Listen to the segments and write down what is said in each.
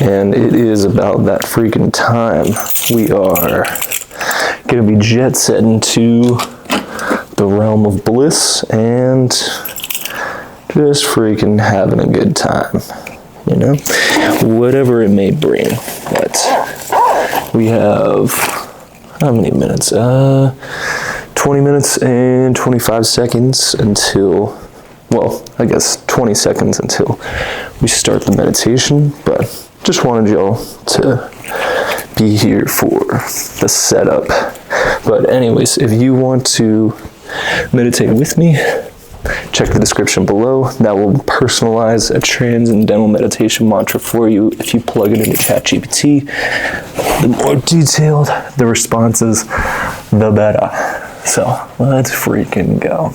And it is about that freaking time. We are going to be jet setting to the realm of bliss and just freaking having a good time, you know, whatever it may bring. But we have, how many minutes? 20 minutes and 25 seconds until, well, I guess 20 seconds until we start the meditation, but just wanted y'all to be here for the setup. But anyways, if you want to meditate with me, check the description below. That will personalize a transcendental meditation mantra for you if you plug it into ChatGPT. The more detailed the responses, the better. So let's freaking go.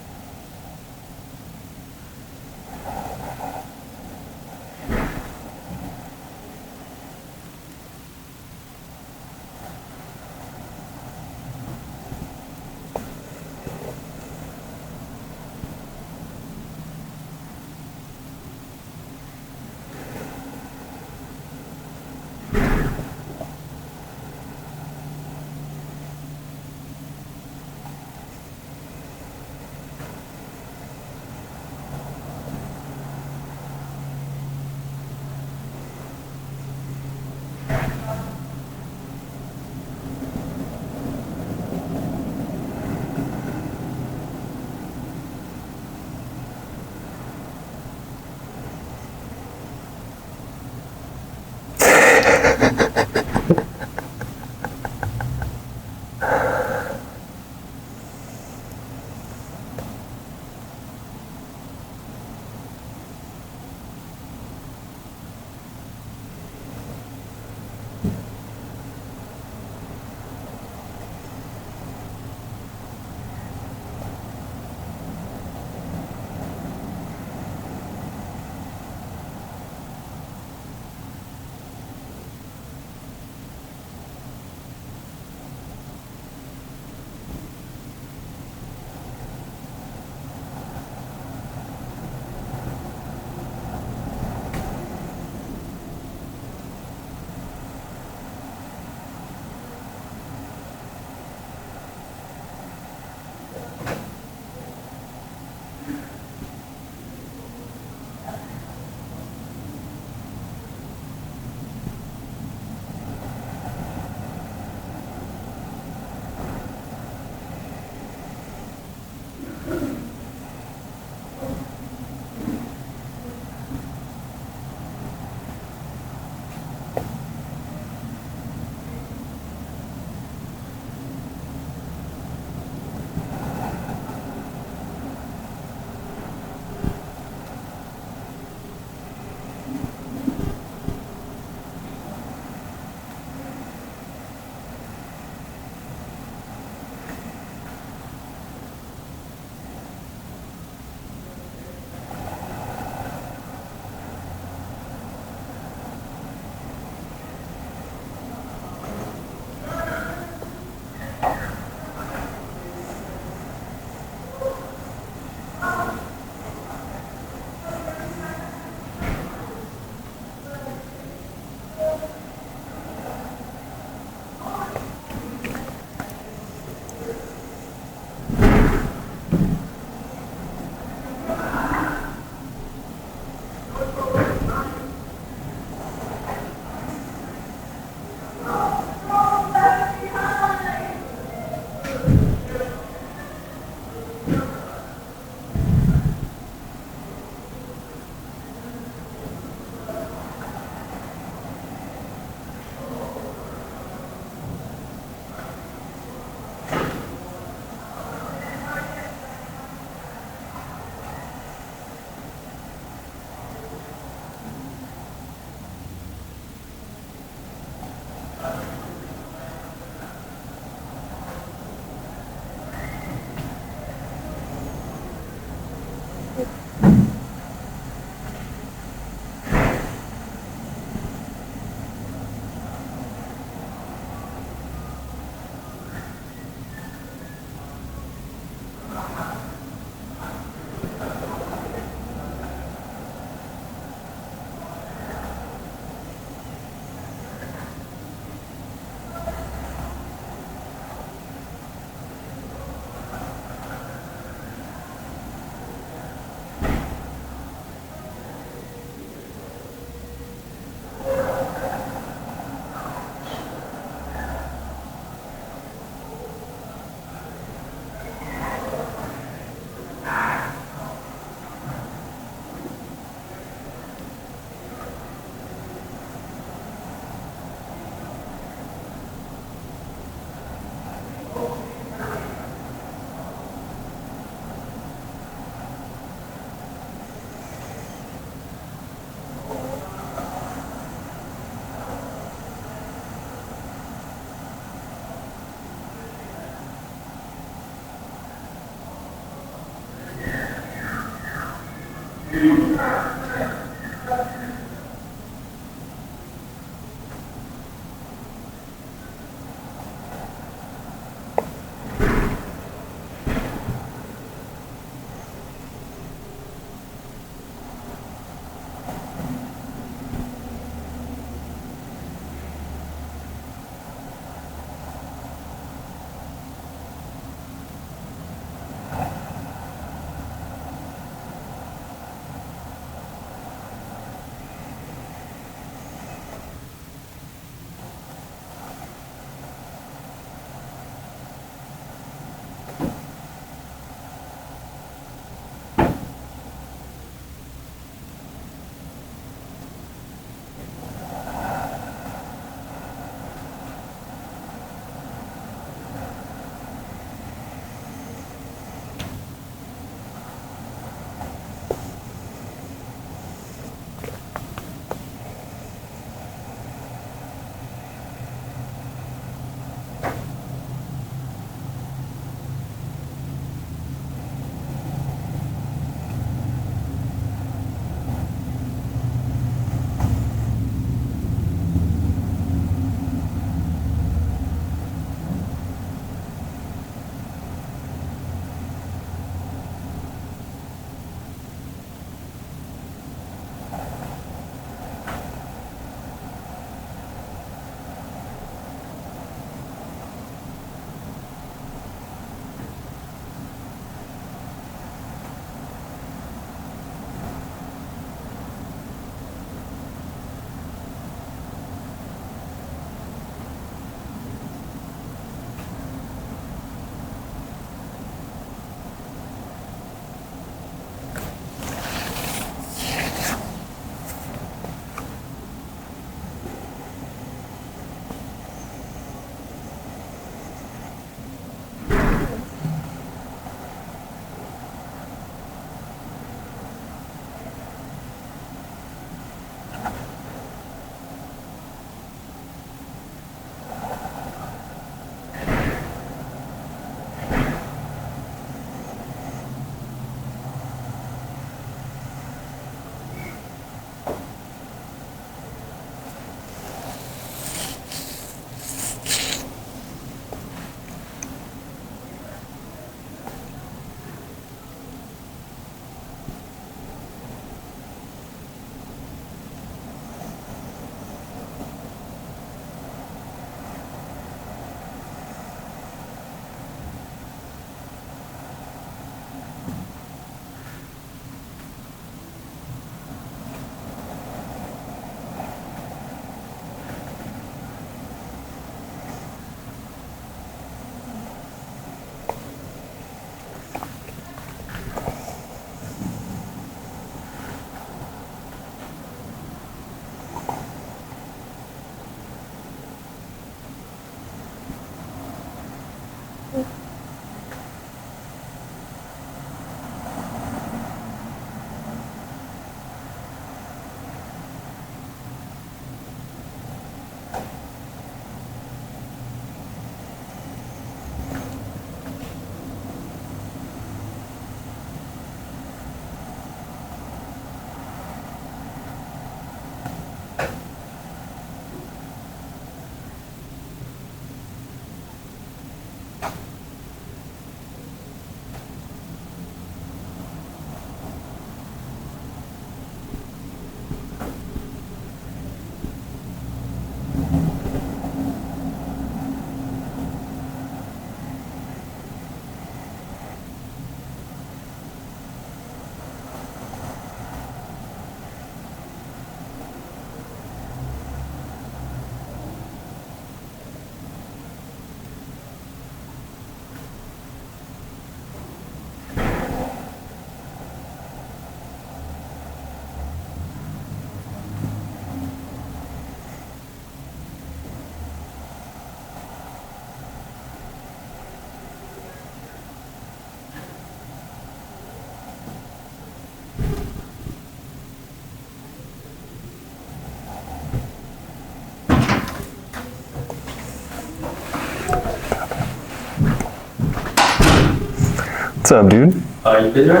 What's up, dude? You busy right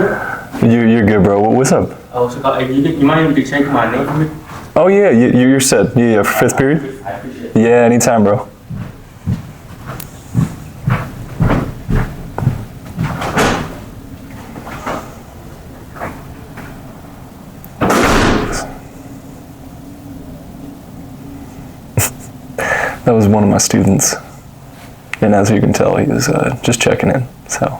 now? You're good, bro. What's up? Oh, so you mind if you take my name from me? Oh yeah, you're set. Yeah, for fifth period? I appreciate it. Yeah, anytime, bro. That was one of my students. And as you can tell, he was just checking in, so.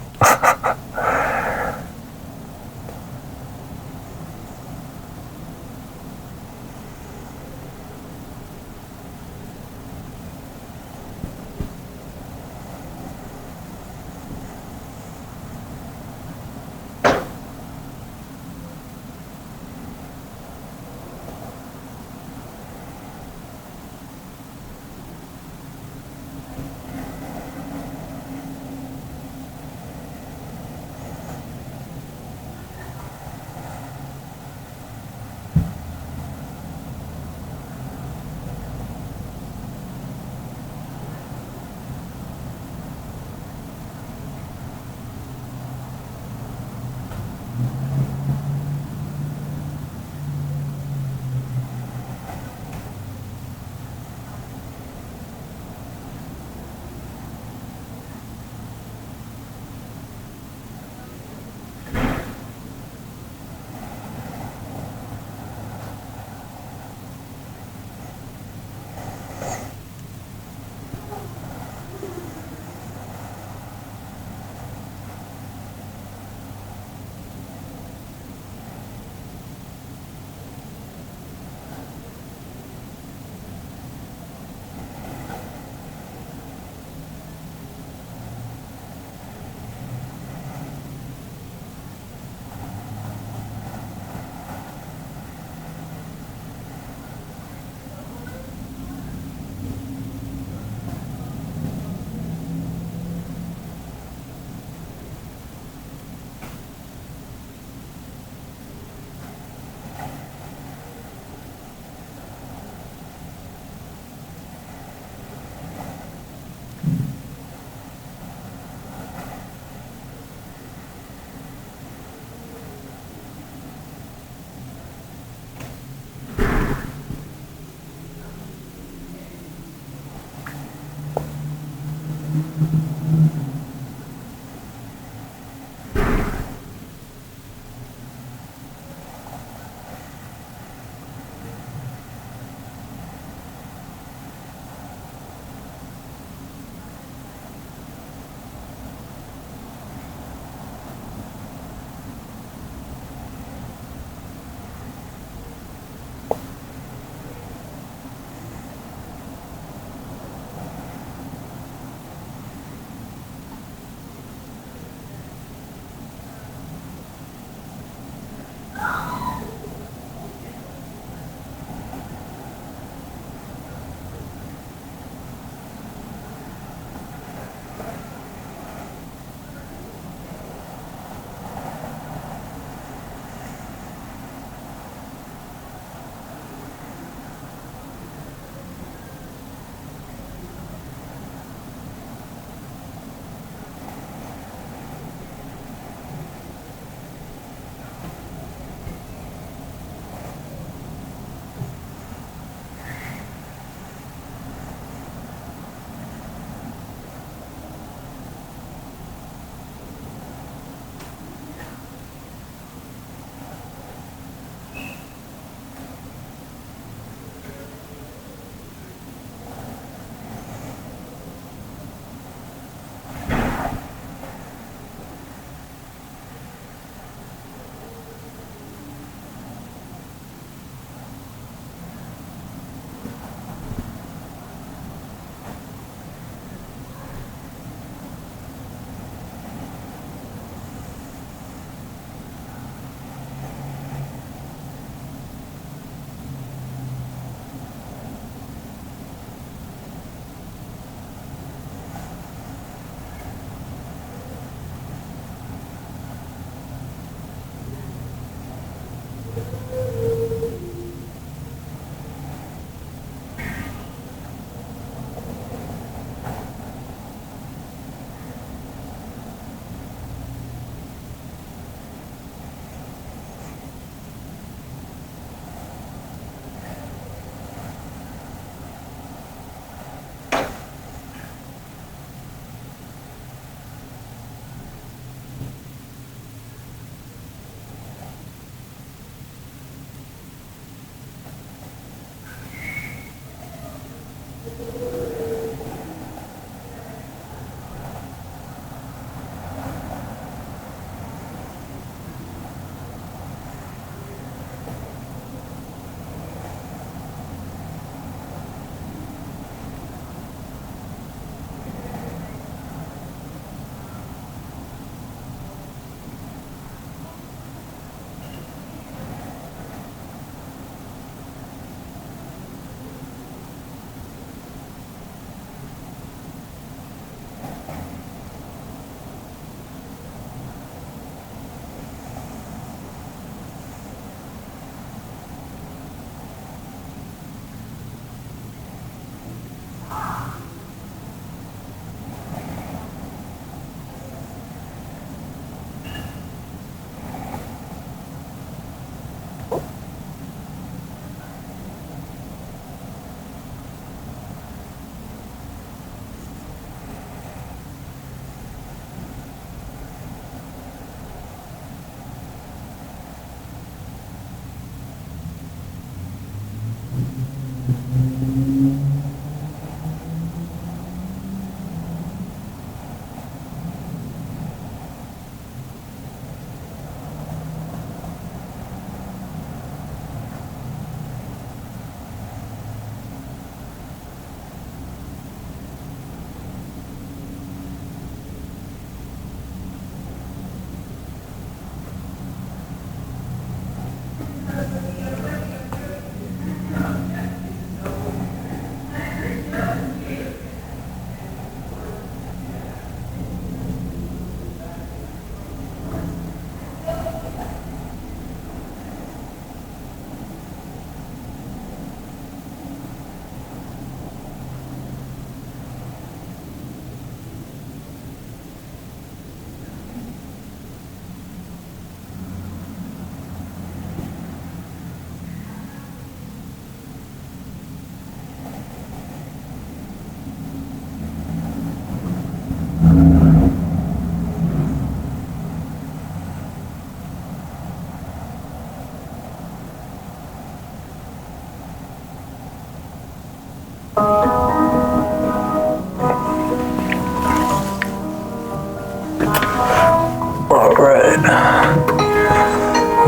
Alright.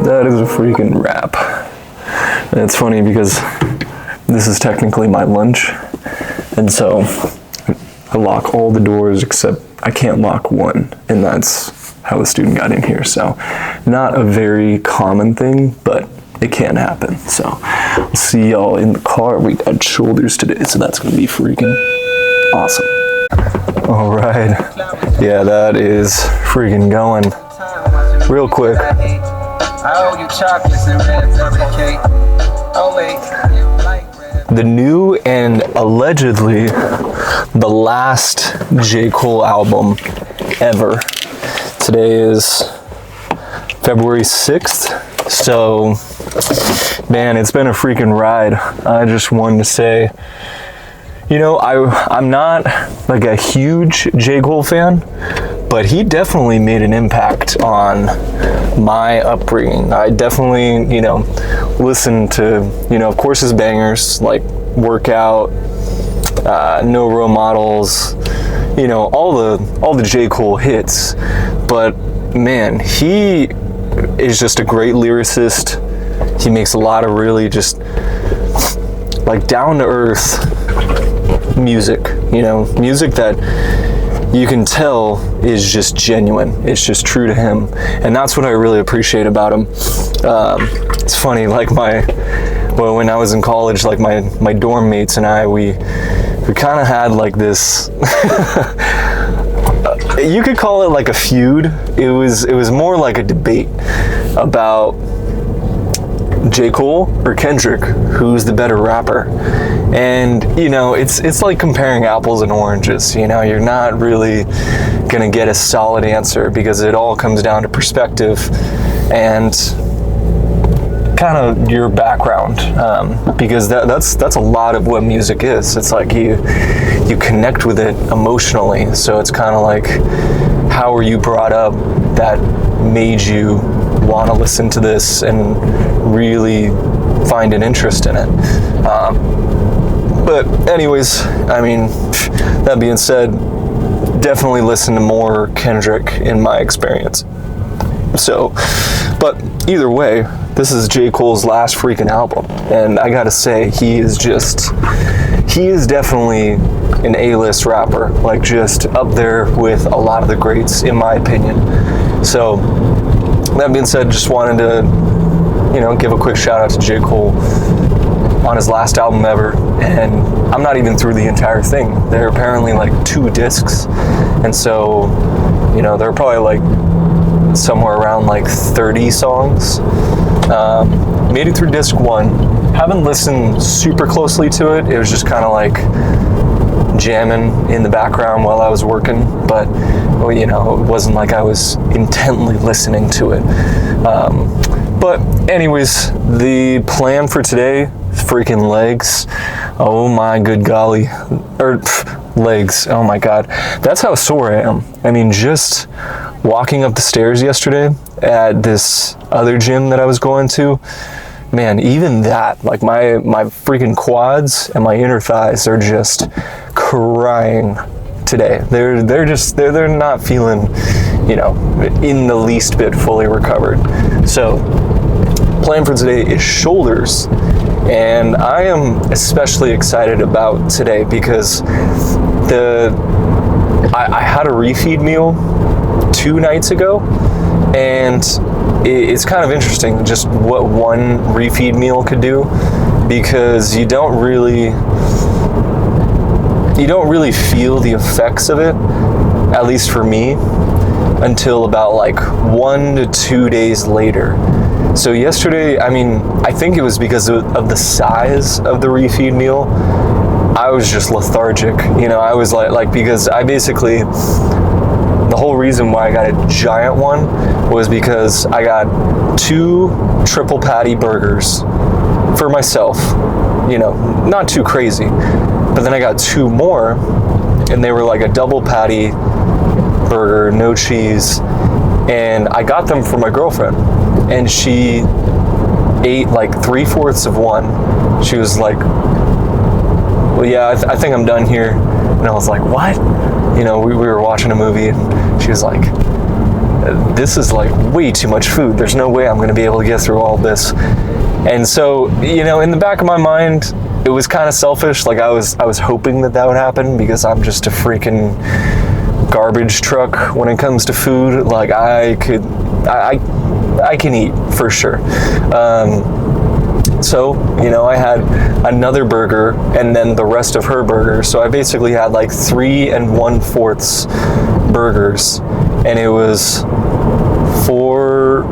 That is a freaking wrap. And it's funny because this is technically my lunch, and so I lock all the doors except I can't lock one, and that's how the student got in here. So not a very common thing, but it can happen. So we'll see y'all in the car. We got shoulders today, so that's gonna be freaking awesome. All right, yeah, that is freaking going. Real quick. The new and allegedly the last J. Cole album ever. Today is February 6th. So, man, it's been a freaking ride. I just wanted to say, you know, I'm not like a huge J. Cole fan, but he definitely made an impact on my upbringing. I definitely, you know, listened to, you know, of course his bangers like Workout, No Role Models, you know, all the J. Cole hits. But man, he is just a great lyricist. He makes a lot of really just like down to earth music, you know, music that you can tell is just genuine. It's just true to him, and that's what I really appreciate about him. It's funny, like when I was in college, like my dorm mates and I, we kind of had like this. You could call it like a feud. It was more like a debate about J. Cole or Kendrick, who's the better rapper. And you know, it's like comparing apples and oranges. You know, you're not really gonna get a solid answer because it all comes down to perspective and kind of your background, because that's a lot of what music is. It's like you connect with it emotionally. So it's kind of like, how were you brought up that made you want to listen to this and really find an interest in it? But anyways, I mean, that being said, definitely listen to more Kendrick in my experience. So, but either way, this is J. Cole's last freaking album, and I gotta say, he is definitely an A-list rapper, like just up there with a lot of the greats, in my opinion. So, that being said, just wanted to, you know, give a quick shout out to J. Cole on his last album ever, and I'm not even through the entire thing. There are apparently like 2 discs, and so, you know, there are probably like somewhere around like 30 songs. Made it through disc 1. Haven't listened super closely to it. It was just kind of like jamming in the background while I was working, but well, you know, it wasn't like I was intently listening to it. But anyways, the plan for today, freaking legs. Oh my good golly. Legs. Oh my God. That's how sore I am. I mean, just walking up the stairs yesterday at this other gym that I was going to, man, even that, like my freaking quads and my inner thighs are just crying today. They're not feeling, you know, in the least bit fully recovered. So plan for today is shoulders, and I am especially excited about today because I had a refeed meal 2 nights ago, and it's kind of interesting just what one refeed meal could do, because you don't really feel the effects of it, at least for me, until about like 1 to 2 days later. So yesterday, I mean, I think it was because of the size of the refeed meal, I was just lethargic. You know, I was like because I basically, the whole reason why I got a giant one was because I got 2 triple patty burgers for myself, you know, not too crazy. But then I got 2 more, and they were like a double patty burger, no cheese, and I got them for my girlfriend, and she ate like 3/4 of one. She was like, well, yeah, I think I'm done here. And I was like, what? You know, we were watching a movie, and she was like, this is like way too much food. There's no way I'm going to be able to get through all this. And so, you know, in the back of my mind, it was kind of selfish. Like I was hoping that would happen, because I'm just a freaking garbage truck when it comes to food. Like I can eat for sure. So, you know, I had another burger and then the rest of her burger. So I basically had like 3 1/4 burgers, and it was for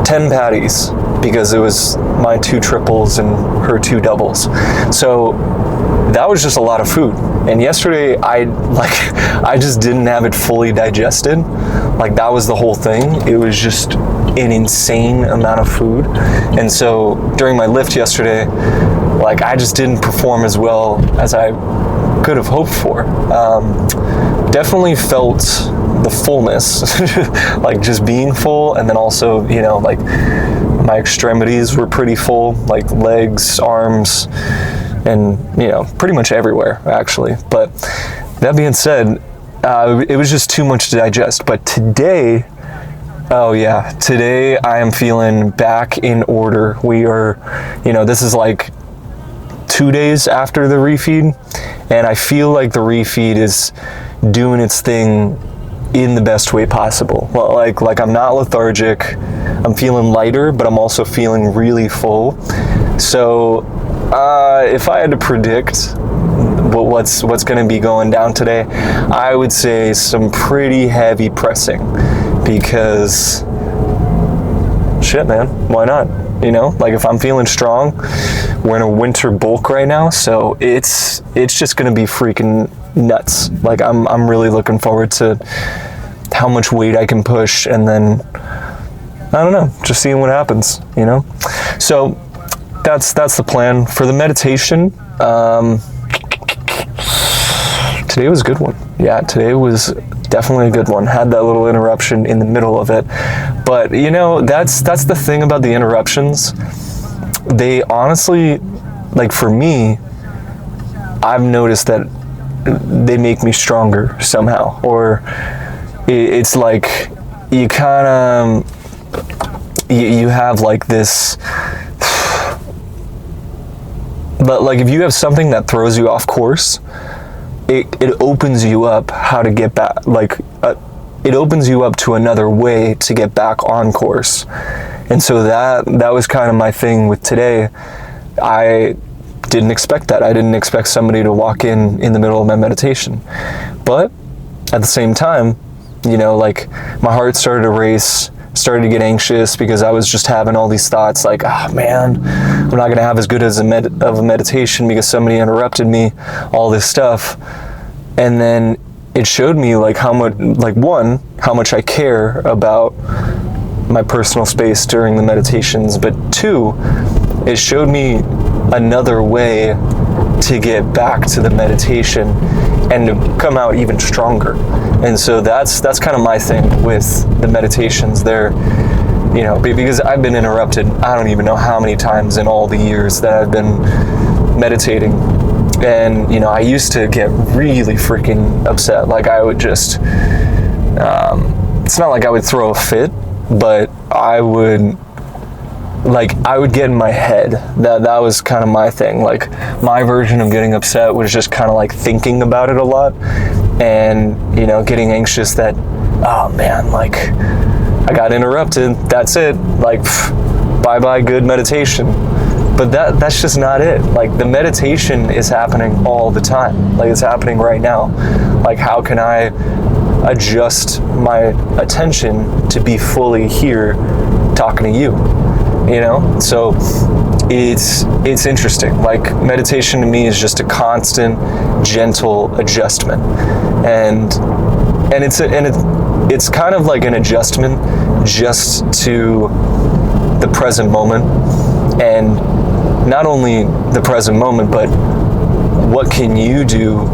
10 patties, because it was my 2 triples and her 2 doubles. So that was just a lot of food. And yesterday I just didn't have it fully digested. Like that was the whole thing. It was just an insane amount of food. And so during my lift yesterday, like I just didn't perform as well as I could have hoped for. Definitely felt the fullness, like just being full, and then also, you know, like my extremities were pretty full, like legs, arms, and, you know, pretty much everywhere actually. But that being said, it was just too much to digest. But today, oh yeah, today I am feeling back in order. We are, you know, this is like 2 days after the refeed, and I feel like the refeed is doing its thing in the best way possible. Like I'm not lethargic, I'm feeling lighter, but I'm also feeling really full. So if I had to predict what's going to be going down today, I would say some pretty heavy pressing, because shit, man, why not? You know, like if I'm feeling strong, we're in a winter bulk right now, so it's just going to be freaking nuts. Like I'm really looking forward to how much weight I can push, and then I don't know, just seeing what happens, you know. So that's the plan for the meditation. Today was a good one. Yeah, today was definitely a good one. Had that little interruption in the middle of it, but you know, that's the thing about the interruptions. They honestly, like for me, I've noticed that they make me stronger somehow, or it's like you kind of you have like this, but like if you have something that throws you off course, it opens you up how to get back, like it opens you up to another way to get back on course. And so that was kind of my thing with today. I didn't expect that. I didn't expect somebody to walk in the middle of my meditation. But at the same time, you know, like my heart started to race, started to get anxious, because I was just having all these thoughts like, oh man, I'm not going to have as good as a meditation because somebody interrupted me, all this stuff. And then it showed me like how much, like one, how much I care about my personal space during the meditations, but 2, it showed me another way to get back to the meditation and to come out even stronger. And so that's kind of my thing with the meditations. They're you know, because I've been interrupted, I don't even know how many times in all the years that I've been meditating. And, you know, I used to get really freaking upset. Like I would just, it's not like I would throw a fit, but I would get in my head. That was kind of my thing. Like my version of getting upset was just kind of like thinking about it a lot and, you know, getting anxious that, oh man, like I got interrupted. That's it. Like, bye-bye good meditation. But that's just not it. Like the meditation is happening all the time. Like it's happening right now. Like how can I adjust my attention to be fully here talking to you, you know? So it's interesting. Like meditation to me is just a constant, gentle adjustment. And it's kind of like an adjustment just to the present moment. And not only the present moment, but what can you do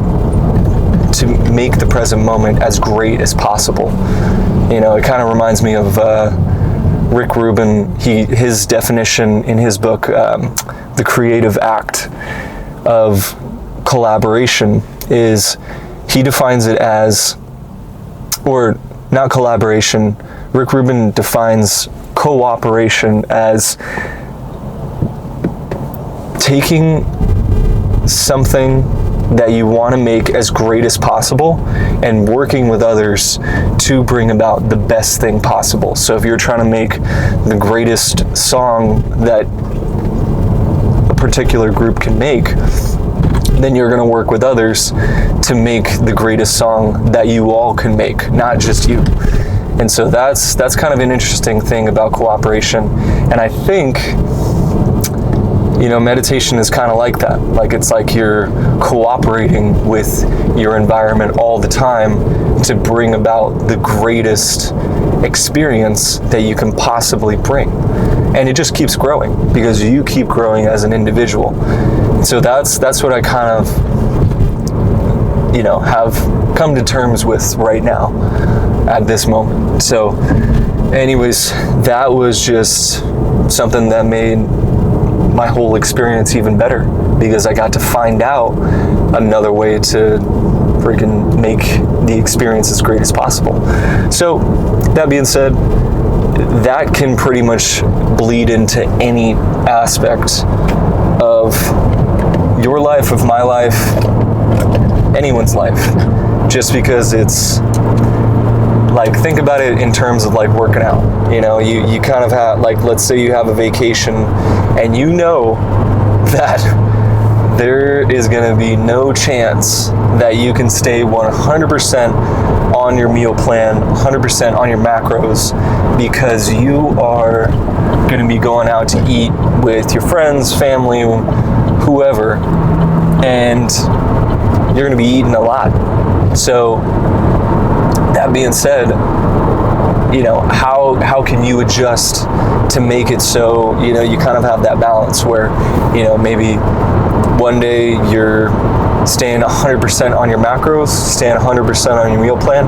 to make the present moment as great as possible? You know, it kind of reminds me of Rick Rubin. His definition in his book, The Creative Act of Collaboration, is he defines it as, or not collaboration, Rick Rubin defines cooperation as taking something that you want to make as great as possible and working with others to bring about the best thing possible. So if you're trying to make the greatest song that a particular group can make, then you're going to work with others to make the greatest song that you all can make, not just you. And so that's kind of an interesting thing about cooperation. And I think, you know, meditation is kind of like that. Like it's like you're cooperating with your environment all the time to bring about the greatest experience that you can possibly bring. And it just keeps growing because you keep growing as an individual. So that's what I kind of, you know, have come to terms with right now at this moment. So anyways, that was just something that made my whole experience even better because I got to find out another way to freaking make the experience as great as possible. So that being said, that can pretty much bleed into any aspect of your life, of my life, anyone's life, just because it's like, think about it in terms of like working out. You know, you kind of have, like, let's say you have a vacation and you know that there is going to be no chance that you can stay 100% on your meal plan, 100% on your macros, because you are going to be going out to eat with your friends, family, whoever, and you're going to be eating a lot. So that being said, you know, how can you adjust to make it so, you know, you kind of have that balance where, you know, maybe one day you're staying 100% on your macros, staying 100% on your meal plan,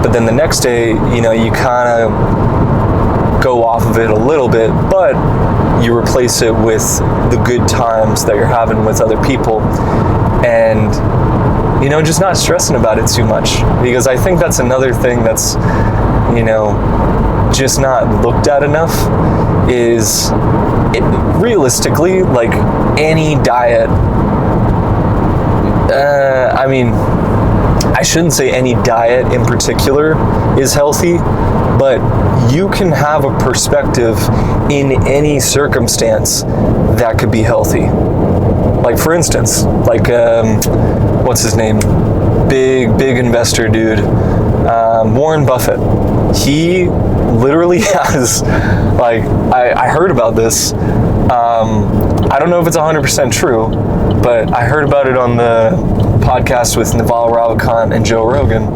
but then the next day, you know, you kind of go off of it a little bit, but you replace it with the good times that you're having with other people, and, you know, just not stressing about it too much, because I think that's another thing that's, you know, just not looked at enough, is realistically, like any diet, I mean, I shouldn't say any diet in particular is healthy, but you can have a perspective in any circumstance that could be healthy. Like for instance, like, what's his name? Big investor dude, Warren Buffett. He literally has, like, I heard about this. I don't know if it's 100% true, but I heard about it on the podcast with Naval Ravikant and Joe Rogan.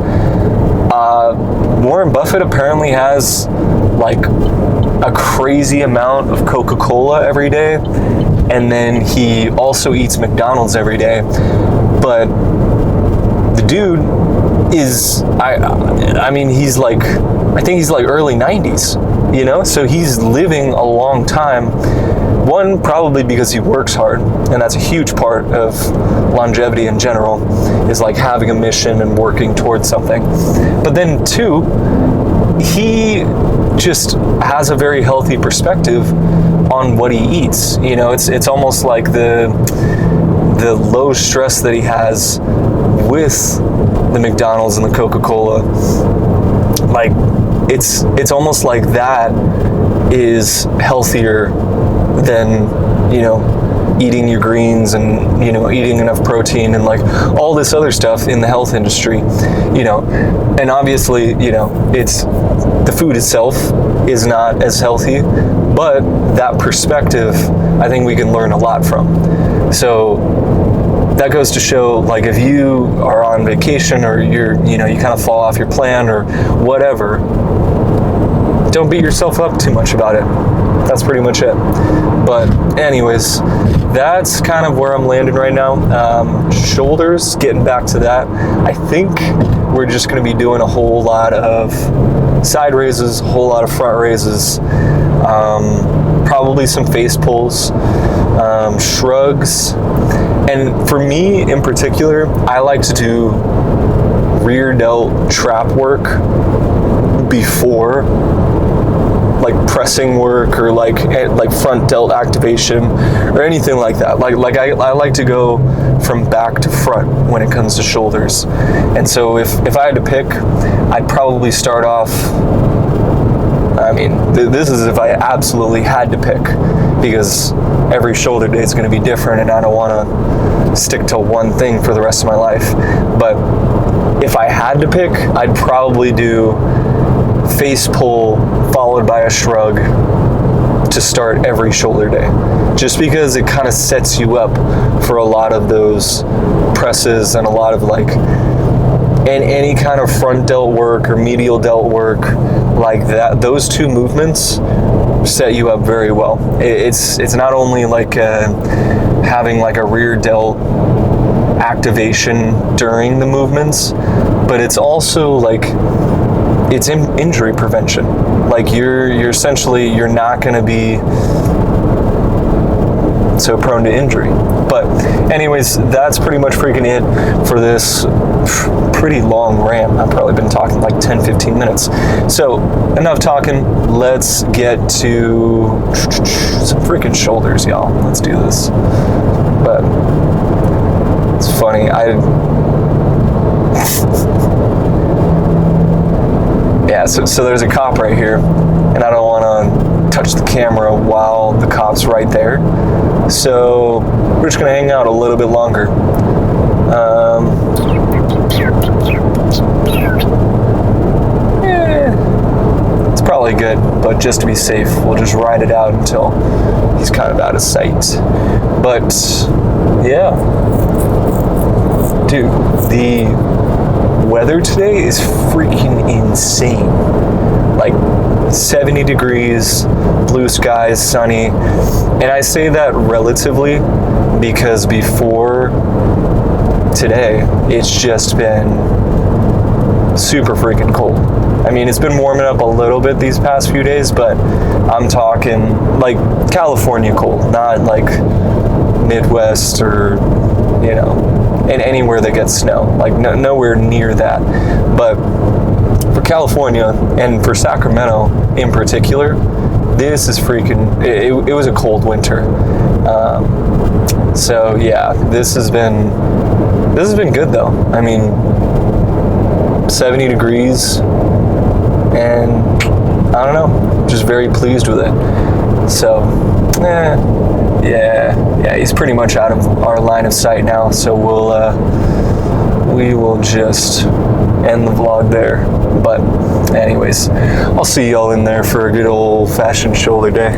Warren Buffett apparently has like a crazy amount of Coca-Cola every day, and then he also eats McDonald's every day. But the dude is, I mean, he's like, I think he's like early 90s. you know? So he's living a long time. One, probably because he works hard, and that's a huge part of longevity in general, is like having a mission and working towards something. But then two, he just has a very healthy perspective on what he eats. You know, it's almost like the low stress that he has with the McDonald's and the Coca-Cola, like it's almost like that is healthier than, you know, eating your greens and, you know, eating enough protein and like all this other stuff in the health industry, you know. And obviously, you know, it's the food itself is not as healthy, but that perspective I think we can learn a lot from. So that goes to show, like, if you are on vacation or you kind of fall off your plan or whatever, don't beat yourself up too much about it. That's pretty much it. But anyways, that's kind of where I'm landing right now. Shoulders, getting back to that, I think we're just going to be doing a whole lot of side raises, a whole lot of front raises, probably some face pulls, shrugs. And for me in particular, I like to do rear delt trap work before like pressing work or like front delt activation or anything like that. Like I like to go from back to front when it comes to shoulders. And so if I had to pick, I'd probably start off, I mean, this is if I absolutely had to pick, because every shoulder day is going to be different and I don't want to stick to one thing for the rest of my life. But if I had to pick, I'd probably do face pull followed by a shrug to start every shoulder day, just because it kind of sets you up for a lot of those presses and a lot of like any kind of front delt work or medial delt work like that. Those two movements set you up very well. It's not only like having like a rear delt activation during the movements, but it's also like it's injury prevention. Like you're essentially, you're not going to be so prone to injury. But anyways, that's pretty much freaking it for this pretty long rant. I've probably been talking like 10-15 minutes. So enough talking, let's get to some freaking shoulders, y'all. Let's do this. But it's funny, yeah, so there's a cop right here, and I don't want to touch the camera while the cop's right there. So we're just going to hang out a little bit longer. It's probably good, but just to be safe, we'll just ride it out until he's kind of out of sight. But yeah, dude, the weather today is freaking insane. Like 70 degrees, blue skies, sunny. And I say that relatively because before today, it's just been super freaking cold. I mean, it's been warming up a little bit these past few days, but I'm talking like California cold, not like Midwest or, you know, and anywhere that gets snow, like nowhere near that. But for California and for Sacramento in particular, this is freaking, it was a cold winter. So yeah, this has been good though. I mean, 70 degrees, and I don't know, just very pleased with it. So, yeah, he's pretty much out of our line of sight now, so we will just end the vlog there. But anyways, I'll see y'all in there for a good old-fashioned shoulder day.